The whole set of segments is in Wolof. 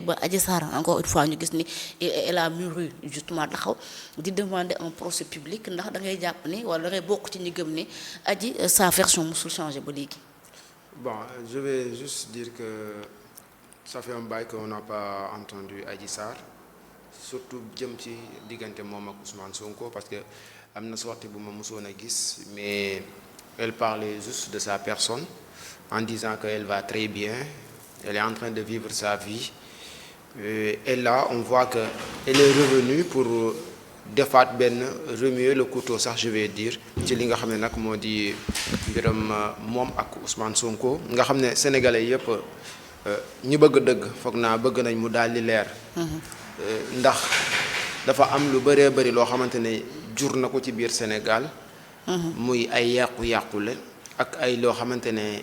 ba Adji Sarr encore une fois ñu gis ni elle a mûri justement taxaw di demander un procès public ndax da ngay jàpp ni wala da ngay bokk ci ñi gëm ni Adji sa version musul changé ba léegi. Bon, je vais juste dire que ça fait un bail qu'on n'a pas entendu Adji Sarr surtout jëm ci diggante moom ak Ousmane Sonko parce que am na sortie bu ma musoon a gis mais elle parlait juste de sa personne en disant qu'elle va très bien, elle est en train de vivre sa vie. Et là on voit que elle est revenue pour defaat benn remuer le couteau sax je vais dire ci li nga xam ne nag moo di mbiram moom ak Ousmane Sonko nga xam ne sénégalais yëpp ñu bëgg dëgg foog naa bëgg nañ mu daal di leer. Ndax dafa am lu bëree bëri loo xamante ne jur na ko ci biir Sénégal. muy ay yàqu-yàqule ak ay loo xamante ne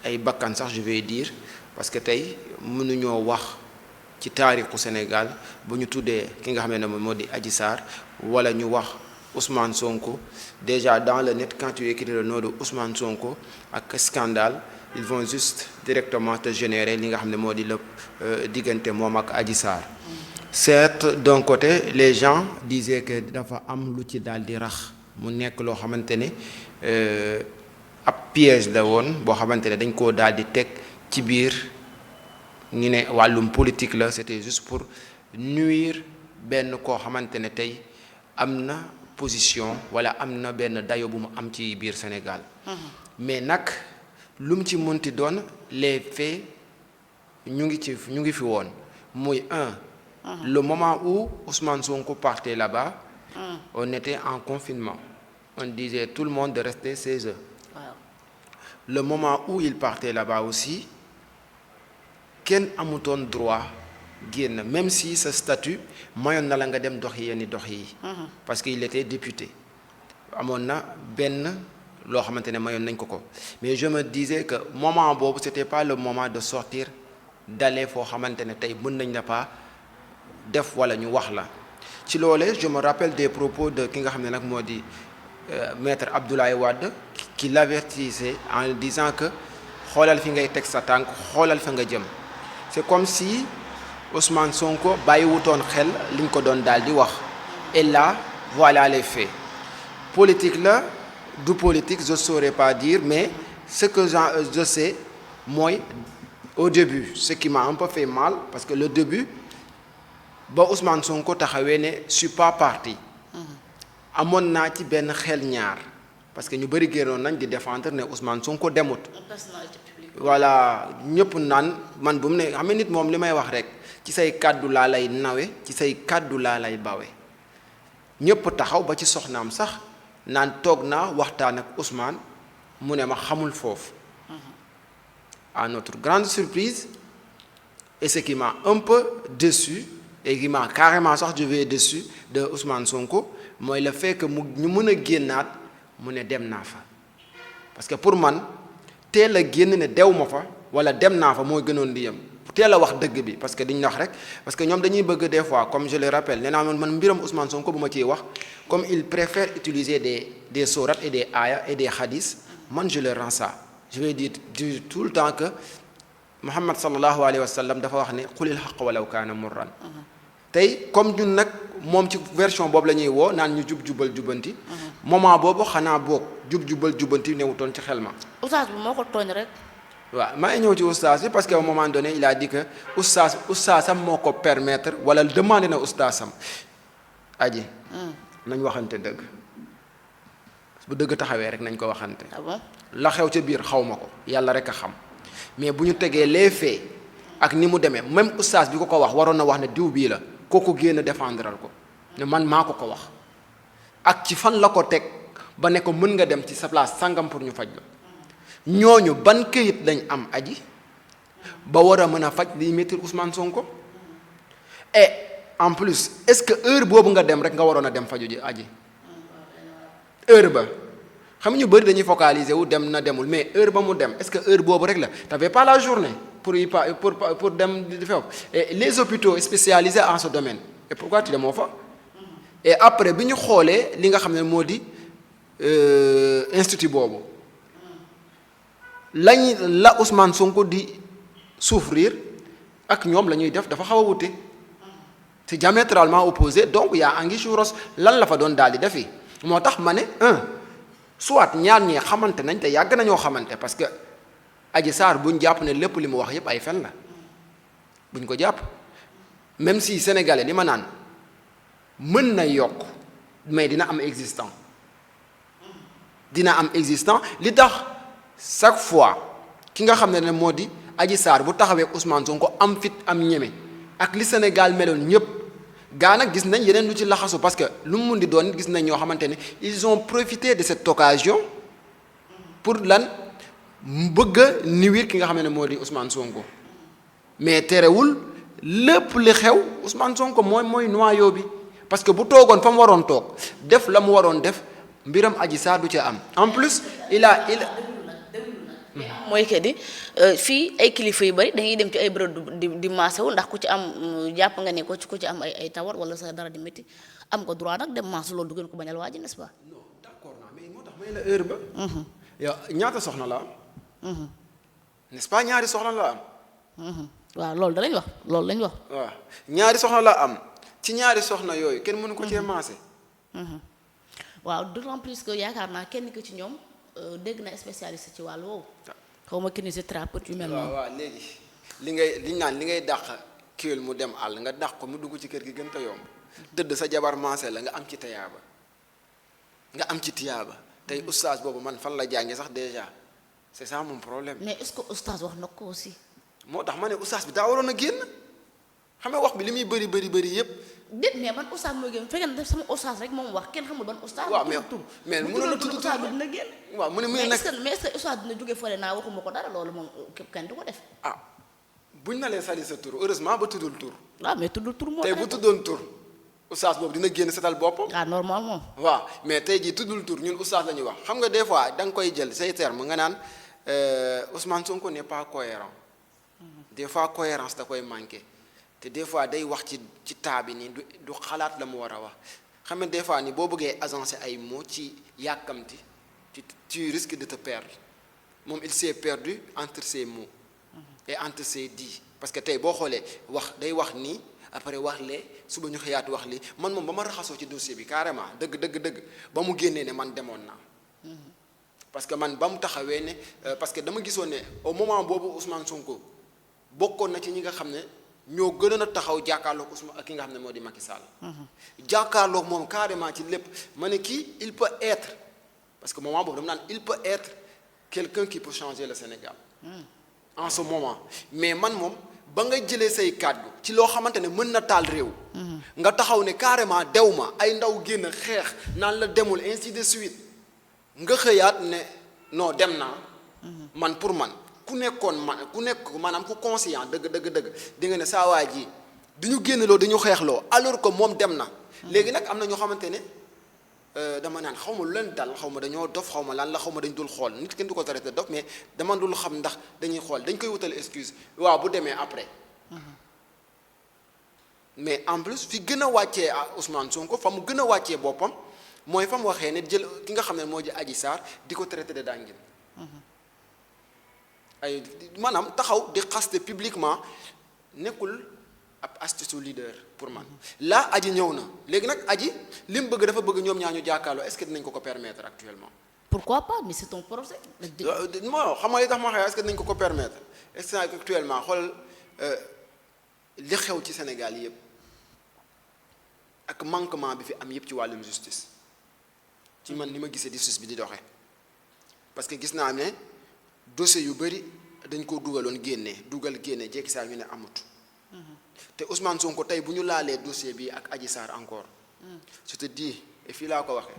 ay bakkan sax je vais dire parce que tey mënuñoo wax. ci taarixu Sénégal bu ñu tuddee ki nga xam ne moo di Adji Sarr wala ñu wax Ousmane Sonko déjà dans le net quand tu écris le nom de Ousmane Sonko ak scandale ils vont juste directement te générer li nga xam ne moo di lépp diggante moom ak Adji Sarr. Certes d'un côté les gens disaient que dafa am lu ci daal di rax mu nekk loo xamante ne ab piège la woon boo xamante ne dañ koo daal di teg ci biir. ñu ne wàllum politique la c'était juste pour nuire benn koo xamante ne tey am na position wala am na benn dayo bu mu am ci biir Sénégal. Mais nag lu mu ci mënti doon les faits ñu ngi fi woon muy le moment où Ousmane Sonko partait là-bas. On était en confinement on disait tout le monde de rester chez eux. Le moment où il partait là-bas aussi. Kenn amutoon droit génn même si sa statut mayoon na la nga dem dox yenni dox yi parce que il était député amoon na benn loo xamante ne mayoon nañ ko mais je me disais que moment boobu c'était pas le moment de sortir d'aller foo xamante ne tey mën nañ la pas def wala ñu wax la ci loolee je me rappelle des propos de ki nga xam ne nag moo di maître Abdoulaye Wade qui l'avertissait en disant que xoolal fi ngay teg sa tànk xoolal fa nga jëm. C'est comme si Ousmane Sonko bàyyiwutoon xel liñ ko doon daal di wax et là voilà les faits politique la du politique je saurais pas dire mais ce que je sais mooy au début ce qui m'a un peu fait mal parce que le début ba Ousmane Sonko taxawee ne je suis pas parti amoon naa ci benn xel ñaar parce que ñu bëri génnoon nañ di défendre ne Ousmane Sonko demut. Voilà ñëpp naan man bu mu ne xam nga nit moom li may wax rek ci say kàddu laa lay nawe ci say kàddu laa lay bawe ñëpp taxaw ba ci soxnaam sax naan toog naa waxtaan ak Ousmane mu ne ma xamul foofu. À notre grande surprise et ce qui m'a un peu déçu et qui m'a carrément sax je vais déçu de Ousmane Sonko mooy le fait que mu ñu mën a génnaat mu ne dem naa fa parce que pour man. teel a génn ne dew ma fa wala dem naa fa mooy gënoon di yem teel a wax dëgg bi parce que diñ wax rek parce que ñoom dañuy bëgg des fois comme je le rappelle nee naa man mbiram Ousmane Sonko bu ma ciy wax comme il préfère utiliser des sourates et des ayats et des hadiths man je le rends ça je vais dire tout le temps que Muhammad sallallahu alayhi wa sallam dafa wax ne qulil haqq walaw kaana murran tey comme ñun nag moom ci version boobu la ñuy woo naan ñu jubal jubanti moment boobu xanaa boog jubal jubanti newutoon ci xel ma. oustaz bi moo ko tooñ rek. waaw maa ngi ñëw ci oustaz bi parce que à un moment donné il a dit que oustazam moo ko permettre wala demandé na oustazam aji. nañ waxante dëgg bu dëgg taxawee rek nañ ko waxante. Ah bon? La xew ca biir xaw ma ko yàlla rek a xam mais bu ñu tegee les faits ak ni mu demee même oustaz bi ko wax waroon na wax ne diw bii la kooku génn défendral ko ne man maa ko wax ak ci fan la ko teg ba ne ko mën nga dem ci sa place sangam pour ñu faj la ñooñu ban këyit lañ am aji ba war a mën a faj liy métti Ousmane Sonko et en plus est-ce que heure boobu nga dem rek nga waroon a dem faju ji aji heure ba xam ñu bëri dañuy focaliser wu dem na demul mais heure ba mu dem est-ce que heure boobu rek la t'avais pas la journée pour dem di foofu et les hôpitaux spécialisés en ce domaine et pourquoi tu demoo fa et après bi ñu xoolee li nga xam ne moo di institut boobu la Ousmane Sonko di souffrir ak ñoom la ñuy def dafa xaw a wute c'est diamétralement opposé donc y a anguille sous roche lan la fa doon daal di defi moo tax ma ne soit ñaar ñee xamante nañ te yàgg nañoo xamante parce que Adji Sarr buñ jàpp ne lépp li mu wax yépp ay fen la buñ ko jàpp même si sénégalais li ma naan mën na yokk mais dina am existant li tax chaque fois ki nga xam ne moo di Adji Sarr bu taxawee Ousmane Sonko am fit am ñeme ak li Sénégal meloon ñëpp gaa nag gis nañ yeneen lu ci laxasu parce que lu mu mun di doon gis nañ ñoo xamante ne ils ont profité de cette occasion pour lan bëgg a niwir ki nga xam ne moo di Ousmane Sonko mais terewul lépp li xew Ousmane Sonko mooy noyau bi parce que bu toogoon fa mu waroon toog def la mu waroon def mbiram Adji Sarr du ca am en plus il mooy que di fii ay kilifa yu bari dañuy dem ci ay bërëb di maasewu ndax ku ci am jàpp nga ne ku ci am ay tawar wala sa dara di métti am nga droit nag dem maasu loolu du ngeen ko bañal waa ji n'est-ce pas. non d'accord naa mais moo tax may la heure ba. yow ñaata soxna la am. n'est-ce pas ñaari soxna la am. waaw loolu lañ wax. waaw ñaari soxna la am ci ñaari soxna yooyu kenn mënu ko cee maase. waaw d'autant plus que yaakaar naa kenn ki ci ñoom. dégg na spécialiste ci wàll woowu xaw ma kinésithérapeute yu mel noonu. waaw léegi li ngay dàq kiwel mu dem àll nga dàq ko mu dugg ci kër gi gën a yomb dëdd sa jabar maase la nga am ci tiyaaba tey oustaz boobu man fan la jànge sax déjà c'est ça mon problème. mais est-ce que oustaz wax na ko aussi. moo tax ma ne oustaz bi daa waroon a génn xam nga wax bi li muy bëri yépp déet mais ban oustaz mooy génn fekkee ne def sama oustaz rek moom wax kenn xamul ban oustaz. waaw mais mënoon na tudd oustaz bi dina génn. waaw mu ne mais est-ce que oustaz dina jóge fële naa waxuma ko dara loolu moom kenn du ko def. ah buñ na lee sali sa tur heureusement ba tuddul tur. waaw mais tuddul tur moo tey bu tuddoon tur oustaz boobu dina génn setal boppam. ah normal moom. waaw mais tey jii tuddul tur ñun oustaz la ñuy wax xam nga des fois da nga koy jël say terme nga naan Ousmane Sonko n'est pas cohérent des fois cohérence da koy manqué. te des fois day wax ci taa bi nii du xalaat la mu war a wax xam nga des fois ni boo bëggee agencer ay mots ci yàkkamti tu risques de te perdre moom il s'est perdu entre ses mots et entre ses dits parce que tey boo xoolee wax day wax nii après wax lee suba ñu xëyaat wax lii man moom ba ma raxasoo ci dossier bi carrément dëgg ba mu génnee ne man demoon naa parce que man ba mu taxawee ne parce que dama gisoon ne au moment boobu Ousmane Sonko bokkoon na ci ñi nga xam ne ñoo gënoon a taxaw jàkkaarloog Ousmane ak ki nga xam ne moo di Macky Sall. jàkkaarloog moom carrément ci lépp ma ne kii il peut être parce que moment boobu dama naan il peut être quelqu'un qui peut changer le Sénégal. en ce moment mais man moom ba nga jëlee say kàddu ci loo xamante ne mën na taal réew. nga taxaw ne carrément dew ma ay ndaw génn xeex naan la demul ainsi de suite nga xëyaat ne non dem naa. man pour man. ku nekk maanaam ku conscient dëgg di nga ne saa waa ji du ñu génnloo dañu xeexloo alors que moom dem na. léegi nag am na ñoo xamante ne dama naan xaw ma lu leen dal xaw ma dañoo dof xaw ma lan la xaw ma dañ dul xool nit kenn du ko traité dof mais dama dul xam ndax dañuy xool dañ koy wutal excuse waaw bu demee après. mais en plus fi gën a wàccee Ousmane Sonko fa mu gën a wàccee boppam mooy fa mu waxee ne jël ki nga xam ne moo di Adji Sarr di ko traité de dangin. ay maanaam taxaw di xaste publiquement nekkul ab astuce leader pour man là Adji ñëw na léegi nag Adji li mu bëgg dafa bëgg ñoom ñaa ñu jàkkaarloo est-ce que dinañ ko permettre actuellement. pourquoi pas mais c'est ton procès. moo xam nga li tax ma waxee est-ce que dinañ ko permettre est-ce que actuellement xool li xew ci Sénégal yëpp ak manquement bi fi am yëpp ci wàllum justice ci man ni ma gisee justice bi di doxee parce que gis naa ne. dossier yu bëri dañ ko dugaloon génne jekki saa ñu ne amut te Ousmane Sonko tey bu ñu laalee dossier bi ak Adji Sarr encore je te dis et fii laa ko waxee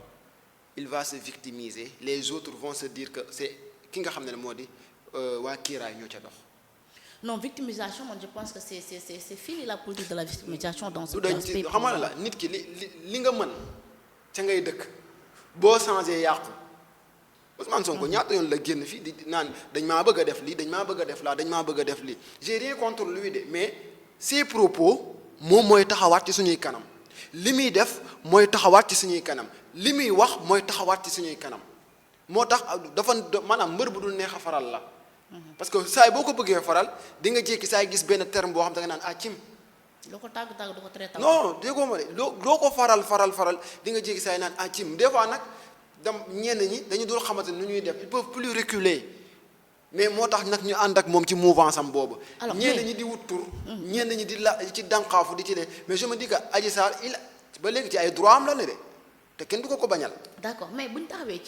il va se victimiser les autres vont se dire que c'est ki nga xam ne moo di waa kiiraay ñoo ca dox. non victimisation man je pense que c'est fini la politique de la victimisation dans ce pays. xam nga la nit ki li nga mën ca ngay dëkk boo changé yàqu. Ousmane Sonko ñaata yoon la génn fii di naan dañ maa bëgg a def lii dañ maa bëgg a def laa dañ maa bëgg a def lii j'ai rien contre lui de mais ses propos moom mooy taxawaat ci suñuy kanam li muy def mooy taxawaat ci suñuy kanam li muy wax mooy taxawaat ci suñuy kanam moo tax dafa maanaam mbër bu dul neex a faral la parce que saa yi boo ko bëggee faral di nga jékki saa yi gis benn terme boo xam da nga naan ah cim. loo ko tàgg du ko traité. non déggoo ma de loo ko faral di nga jékki saa yi naan ah cim des fois nag ñenn ñi dañu dul xamante nu ñuy def ils peuvent plus reculer mais moo tax nag ñu ànd ak moom ci mouvance am boobu. alors ñenn ñi di wut tur. ñenn ñi di la ci dànqaafu di ci ne mais je me dis que Adji Sarr ba léegi ci ay droit am la ne de te kenn du ko bañal. d'accord mais bu ñu taxawee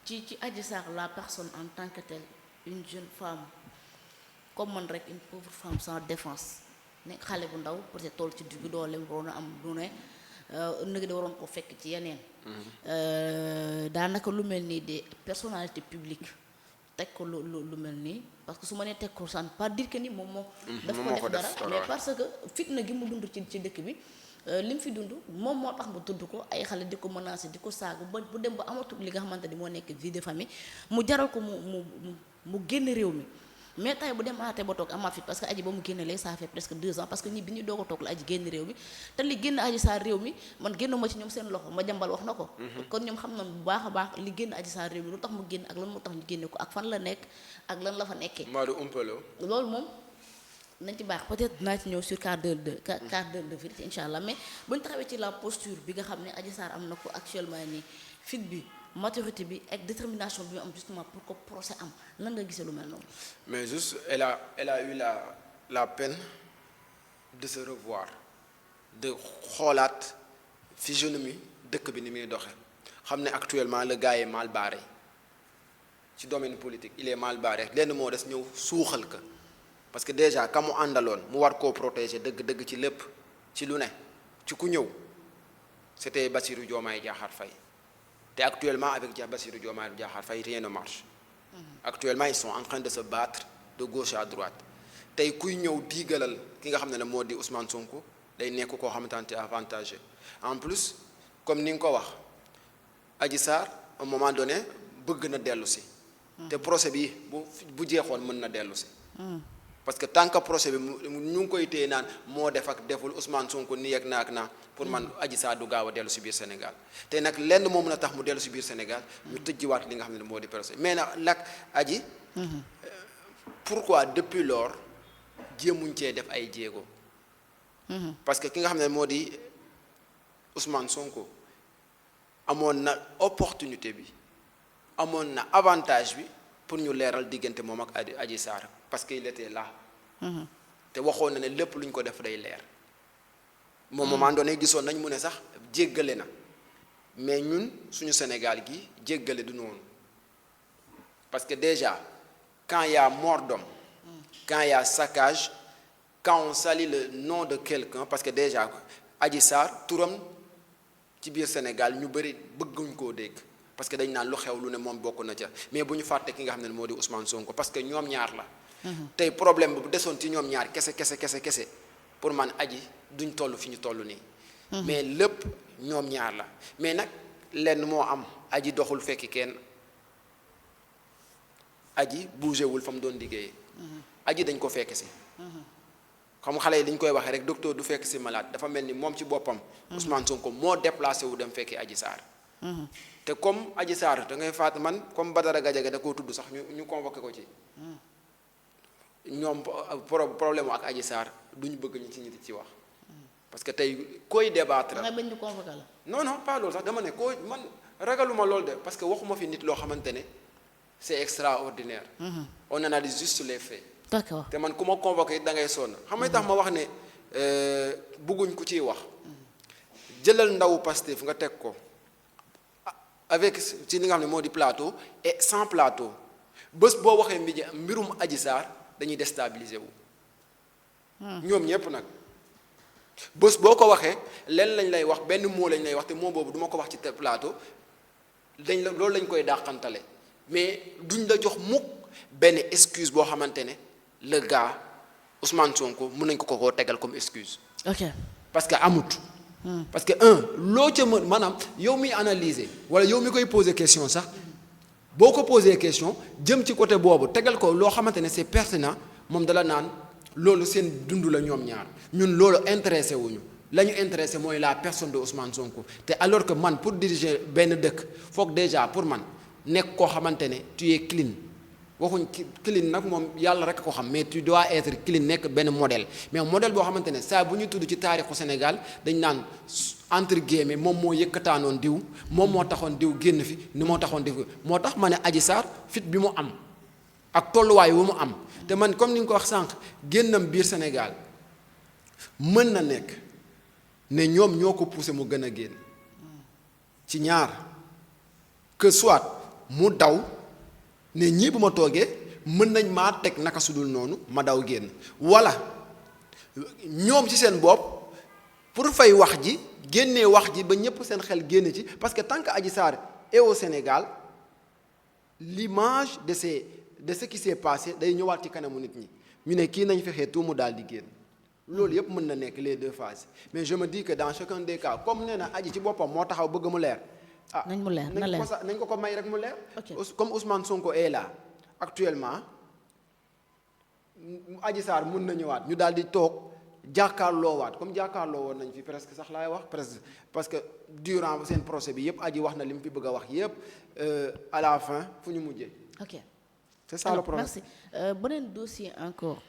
ci Adji Sarr la personne en tant que telle une jeune femme comme man rek une pauvre femme sans défense nekk xale bu ndaw peut-être toll ci diggu dooleem waroon a am lu ne nëg de waroon ko fekk ci yeneen. daanaka lu mel nii des personnalités publiques teg ko lu mel nii parce que su ma nee teg ko ça ne pas dire que ni moom moo. daf ko def dara mais parce que fitna gi mu dund ci dëkk bi. li mu fi dund moom moo tax mu tudd ko ay xale di ko menacer di ko saagu ba bu dem ba amatul li nga xamante ni moo nekk vie de famille mu jaral ko mu génn réew mi mais tay bu dem aate ba toog amaat fi parce que aji ba mu génne léegi ça fait presque 2 ans parce que ñi bi ñu doog a toog la aji génn réew mi te li génn Adji Sarr réew mi man génnuma ci ñoom seen loxo ma jambal wax na ko kon ñoom xam na bu baax a baax li génn Adji Sarr réew mi lu tax mu génn ak lan moo tax ñu génne ko ak fan la nekk ak lan la fa nekkee loolu moom nañ ci baax peut-être dinaa ci ñëw sur quart d'heure de vérité incha allah mais bu ñu taxawee ci la posture bi nga xam ne Adji Sarr am na ko actuellement nii fit bi maturité bi ak détermination bi mu am justement pour que procès am lan nga gisee lu mel noonu. mais juste elle a eu la peine de se revoir de xoolaat physionomie dëkk bi ni muy doxe xam ne actuellement le gars est mal barré ci domaine politique il est mal barré lenn moo des ñëw suuxal ka parce que déjà ka mu àndaloon mu war koo protéger dëgg-dëgg ci lépp ci lu ne ci ku ñëw c'était Bassirou Diomaye Diakhar Faye te actuellement avec Bassirou Diomaye Diakhar Faye rien ne marche actuellement ils sont en train de se battre de gauche à droite tey kuy ñëw diigalal ki nga xam ne moo di Ousmane Sonko day nekk koo xamante ne avantageux en plus comme ni nga ko wax Adji Sarr à un moment donné bëgg na dellu si te procès bi bu jeexoon mën na dellu si parce que tant que procès bi ñu ngi koy téye naan moo def ak deful Ousmane Sonko nii ak naa ak naa pour man Adji Sarr du gaaw a dellu si biir Sénégal te nag lenn moo mën a tax mu dellu si biir Sénégal ñu tëjjiwaat li nga xam ne moo di procès mais nag Adji pourquoi depuis lors jéemuñ cee def ay jéego parce que ki nga xam ne moo di Ousmane Sonko amoon na opportunité bi amoon na avantage bi pour ñu leeral diggante moom ak Adji Sarr parce que il était là te waxoon na ne lépp lu ñu ko def day leer moom moment donné gisoon nañ mu ne sax jéggale na mais ñun suñu Sénégal gi jéggale du noonu parce que déjà quand il y a mort d'homme quand il y a saccage quand on salit le nom de quelqu'un parce que déjà Adji Sarr turam ci biir Sénégal ñu bëri bëgguñ koo dégg parce que dañ naan lu xew lu ne moom bokk na ca mais bu ñu fàtte ki nga xam ne moo di Ousmane Sonko parce que ñoom ñaar la tey problème bu desoon ci ñoom ñaar kese pour man Adji duñ toll fi ñu toll nii mais lépp ñoom ñaar la mais nag lenn moo am Adji doxul fekki kenn Adji bougéwul fa mu doon liggéeyee Adji dañ ko fekk si xam xale yi dañ koy waxee rek docteur du fekk si malade dafa mel ni moom ci boppam Ousmane Sonko moo déplacé wu dem fekki Adji Sarr te comme Adji Sarr da ngay faat man comme Badara Gadiaga da koo tudd sax ñu convoqué ko ci ñoom problème ak Adji Sarr duñu bëgg ñu ci ñi ci wax parce que tey koy débattre nga bañ ñu convoqué la non pas loolu sax dama ne koy man ragaluma loolu de parce que waxuma fi nit loo xamante ne c'est extraordinaire on analyse juste les faits d'accord te man ku ma convoqué da ngay sonn xam nga tax ma wax ne bëgguñ ku ciy wax jëlal ndawu Pastef nga teg ko avec ci li nga xam ne moo di plateau et sans plateau bés boo waxee mbirum Adji Sarr dañuy déstabiliser wu ñoom ñépp nag bés boo ko waxee leen lañ lay wax benn mot lañ lay wax te mot boobu duma ko wax ci plateau loolu lañ koy dàqantale mais duñ la jox mukk benn excuse boo xamante ne le gars Ousmane Sonko mën nañ ko koo tegal comme excuse ok parce que amut parce que loo ca mën maanaam yow mi analyser wala yow mi koy poser question sax boo ko poser question jëm ci côté boobu tegal ko loo xamante ne c'est pertinent moom dala naan loolu seen dund la ñoom ñaar ñun loolu intéressé wuñu la ñu intéressé mooy la personne de Ousmane Sonko te alors que man pour diriger benn dëkk foog déjà pour man nekk koo xamante ne tu es clean waxuñ clean nag moom yàlla rek ko xam mais tu dois être clean nekk benn modèle mais modèle boo xamante ne saa bu ñu tudd ci taarixu Sénégal dañ naan entre guillemets moom moo yëkkataanoon diw moom moo taxoon diw génn fi ni moo taxoon diw moo tax ma ne Adji Sarr fit bi mu am ak tolluwaay wu mu am te man comme ni nga ko wax sànq génnam biir Sénégal mën na nekk ne ñoom ñoo ko poussé mu gën a génn ci ñaar que soit mu daw ne ñii bu ma toogee mën nañ maa teg naka sudul noonu ma daw génn walla ñoom ci seen bopp pour fay wax ji génnee wax ji ba ñépp seen xel génn ci parce que tant que Adji Sarr est au Sénégal l'image de ce qui s'est passé day ñëwaat ci kanamu nit ñi ñu ne kii nañ fexee tout mu daal di génn loolu yépp mën na nekk les deux phases mais je me dis que dans chacun des cas comme nee na Adji ci boppam moo taxaw bëgg mu leer nañ mu leer na leer nañ ko may rek mu leer. Ok. Comme Ousmane Sonko est là actuellement Adji Sarr mun na ñëwaat ñu daal di toog jàkkaarloowaat comme jàkkaarloo woon nañ fi presque sax laay wax presque parce que durant seen procès bi yépp Adji wax na li mu fi bëgg a wax yépp à la fin fu ñu mujjee. ok c'est ça le problème. merci beneen dossier encore.